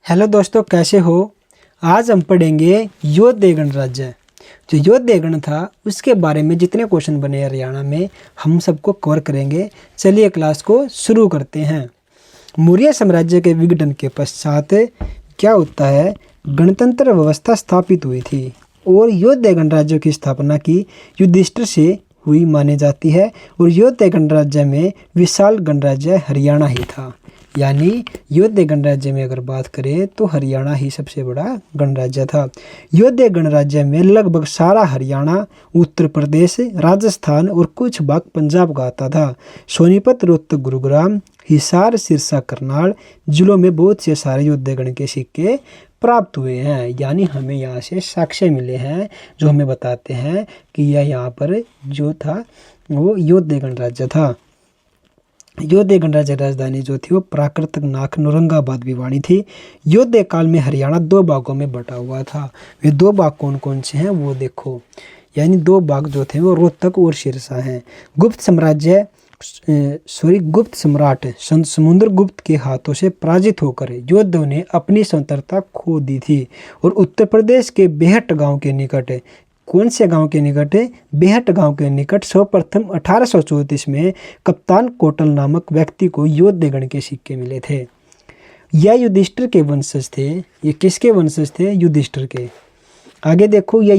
Hello दोस्तों, कैसे हो। आज हम पढ़ेंगे योद्धे गणराज्य। जो योद्धे गण था उसके बारे में जितने क्वेश्चन बने हरियाणा में हम सबको कवर करेंगे। चलिए क्लास को शुरू करते हैं। मौर्य साम्राज्य के विघटन के पश्चात क्या होता है, गणतंत्र व्यवस्था स्थापित हुई थी और योद्धे गणराज्य की स्थापना की युधिष्ठिर से हुई मानी जाती है। और योद्धे गणराज्य में विशाल गणराज्य हरियाणा ही था। यानी योद्धे गणराज्य में अगर बात करें तो हरियाणा ही सबसे बड़ा गणराज्य था। योद्धे गणराज्य में लगभग सारा हरियाणा, उत्तर प्रदेश, राजस्थान और कुछ भाग पंजाब का आता था। सोनीपत, रोहतक, गुरुग्राम, हिसार, सिरसा, करनाल जिलों में बहुत से सारे योद्धे गण के सिक्के प्राप्त हुए हैं। यानी हमें यहाँ से साक्ष्य मिले हैं जो हमें बताते हैं कि यह यहाँ पर जो था वो योद्धे गणराज्य था। योद्धे गणराज्य राजधानी जो थी वो प्राकृतिक नाक नौरंगाबाद भिवानी थी। योद्धे काल में हरियाणा दो भागों में बटा हुआ था। वे दो भाग कौन कौन से हैं वो देखो। यानी दो भाग जो थे वो रोहतक और सिरसा हैं। गुप्त सम्राट समुद्रगुप्त के हाथों से पराजित होकर योद्धों ने अपनी स्वतंत्रता खो दी थी। और उत्तर प्रदेश के बेहट गांव के निकट, कौन से गांव के निकट, बेहट गांव के निकट सर्वप्रथम 1834 में कप्तान कोटल नामक व्यक्ति को योद्धे गण के सिक्के मिले थे। यह युधिष्ठिर के वंशज थे। ये किसके वंशज थे? युधिष्ठिर के। आगे देखो, यह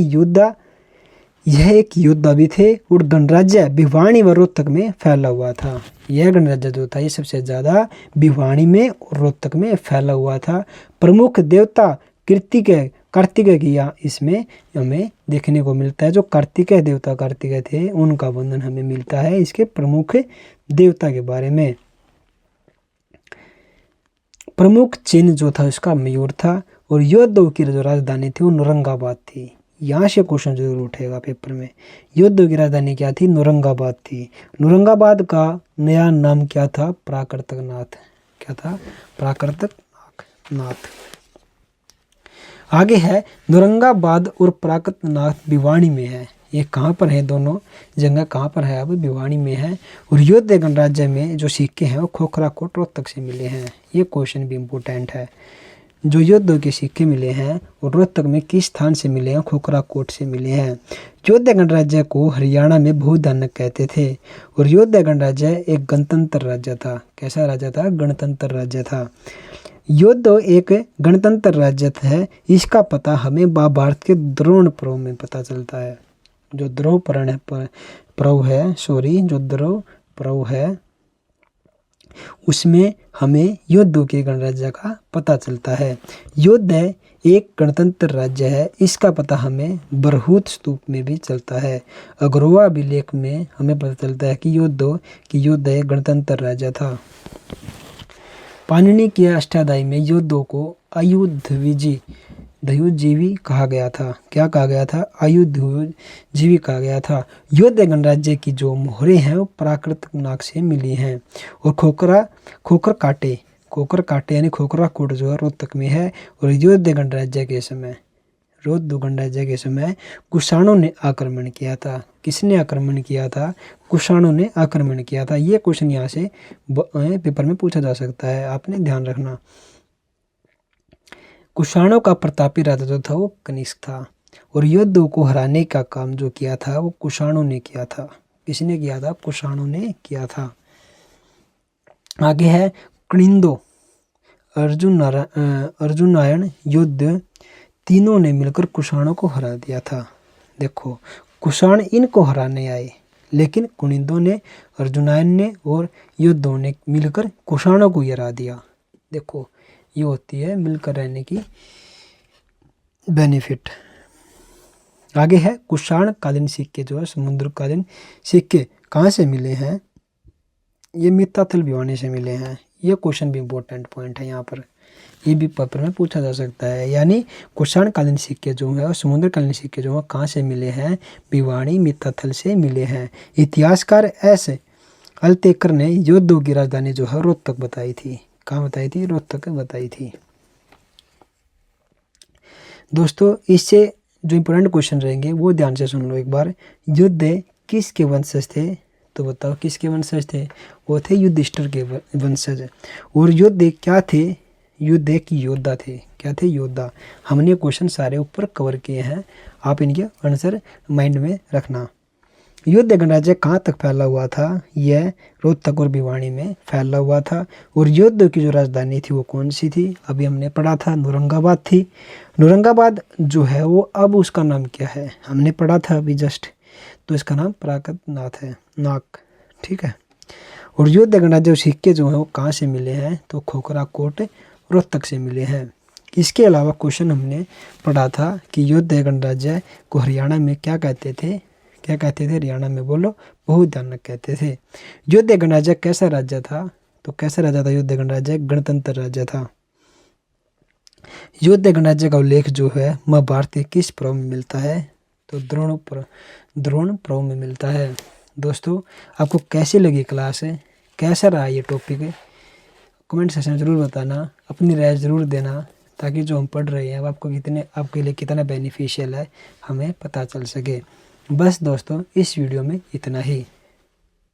एक योद्धा भी थे और गणराज्य भिवानी व रोहतक में फैला हुआ था। यह गणराज्य जो था ये सबसे ज़्यादा भिवानी में और रोहतक में फैला हुआ था। प्रमुख देवता कार्तिकेय की यहाँ इसमें हमें देखने को मिलता है। जो कार्तिकेय देवता कार्तिकेय थे उनका वर्णन हमें मिलता है इसके प्रमुख देवता के बारे में। प्रमुख चिन्ह जो था उसका मयूर था। और योद्धों की जो राजधानी थी वो नौरंगाबाद थी। यहाँ से क्वेश्चन जरूर उठेगा पेपर में। योद्धों की राजधानी क्या थी? नौरंगाबाद थी। नौरंगाबाद का नया नाम क्या था? प्राकृतिक नाथ। क्या था? प्राकृतिक नाथ। आगे है नौरंगाबाद और प्राकृतनाथ भिवानी में है। ये कहाँ पर है? दोनों जगह कहाँ पर है? अब भिवानी में है। और योद्धे गणराज्य में जो सिक्के हैं वो खोखरा कोट रोहतक से मिले हैं। ये क्वेश्चन भी इम्पोर्टेंट है। जो योद्धों के सिक्के मिले हैं और रोहतक में किस स्थान से मिले हैं? खोखरा कोट से मिले हैं। योद्धे गणराज्य को हरियाणा में भूधानक कहते थे। और योद्धे गणराज्य एक गणतंत्र राज्य था। कैसा राज्य था? गणतंत्र राज्य था। योद्धो एक गणतंत्र राज्य है। इसका पता हमें महाभारत के द्रोण पर्व में पता चलता है। जो द्रोण पर्व है उसमें हमें योद्धों के गणराज्य का पता चलता है। योद्धे एक गणतंत्र राज्य है। इसका पता हमें बरहूत स्तूप में भी चलता है। अग्रवा अभिलेख में हमें पता चलता है कि योद्धे एक गणतंत्र राज्य था। पाणिनि के अष्टाध्यायी में योद्धों को आयुधजीवी कहा गया था। क्या कहा गया था? आयुधजीवी कहा गया था। योद्धे गणराज्य की जो मोहरें हैं वो प्राकृतिक नाक से मिली हैं। और खोखर काटे यानी खोखरा कोट जो है रोहतक में है। और योद्धे गणराज्य के समय कुषाणों ने आक्रमण किया था। किसने आक्रमण किया था? कुषाणों ने आक्रमण किया था। ये क्वेश्चन यहाँ से पेपर में पूछा जा सकता है, आपने ध्यान रखना। कुषाणों का प्रतापी राजा जो था वो कनिष्क था। और योद्धों को हराने का काम जो किया था वो कुषाणों ने किया था। किसने किया था? कुषाणों ने किया था। आगे है कनिंदो, अर्जुनायण युद्ध, तीनों ने मिलकर कुषाणों को हरा दिया था। देखो, कुषाण इनको हराने आए लेकिन कुनिंदों ने, अर्जुनायन ने और योद्धों ने मिलकर कुषाणों को हरा दिया। देखो, ये होती है मिलकर रहने की बेनिफिट। आगे है कुषाण कालीन सिक्के जो है समुद्रकालीन सिक्के कहाँ से मिले हैं? ये मित्ताथल भिवानी से मिले हैं। ये क्वेश्चन भी इम्पोर्टेंट पॉइंट है यहाँ पर। ये भी पेपर में पूछा जा सकता है। यानी कुषाण कालीन सिक्के जो है और समुद्रकालीन सिक्के जो है कहाँ से मिले हैं? भिवानी मित्ताथल से मिले हैं। इतिहासकार एस अल्तेकर ने योद्धों की राजधानी जो है रोहतक बताई थी। कहाँ बताई थी? रोहतक बताई थी। दोस्तों, इससे जो इम्पोर्टेंट क्वेश्चन रहेंगे वो ध्यान से सुन लो एक बार। योद्धे किसके वंशज थे? तो बताओ किसके वंशज थे? वो थे युधिष्ठिर के वंशज। और योद्धे क्या थे? युद्ध एक योद्धा थे। क्या थे? योद्धा। हमने क्वेश्चन सारे ऊपर कवर किए हैं, आप इनके आंसर माइंड में रखना। युद्ध गणराज्य कहाँ तक फैला हुआ था? यह रोहतक और भिवानी में फैला हुआ था। और युद्ध की जो राजधानी थी वो कौन सी थी? अभी हमने पढ़ा था औरंगाबाद थी। औरंगाबाद जो है वो अब उसका नाम क्या है? हमने पढ़ा था अभी जस्ट, तो इसका नाम प्राकतनाथ है, नाक। ठीक है। और युद्ध गणराज्य सिक्के जो हैं वो कहाँ से मिले हैं? तो खोखरा कोट रोहतक से मिले हैं। इसके अलावा क्वेश्चन हमने पढ़ा था कि युद्ध गणराज्य को हरियाणा में क्या कहते थे? क्या कहते थे हरियाणा में? बोलो। बहुधानक कहते थे। युद्ध गणराज्य कैसा राज्य था? तो कैसा राज्य था युद्ध गणराज्य? गणतंत्र राज्य था। युद्ध गणराज्य का उल्लेख जो है महाभारत के किस पर्व में मिलता है? तो द्रोण पर्व में मिलता है। दोस्तों, आपको कैसी लगी क्लास है? कैसा रहा ये टॉपिक? कमेंट सेक्शन में ज़रूर बताना, अपनी राय ज़रूर देना, ताकि जो हम पढ़ रहे हैं आपके लिए कितना बेनिफिशियल है हमें पता चल सके। बस दोस्तों, इस वीडियो में इतना ही।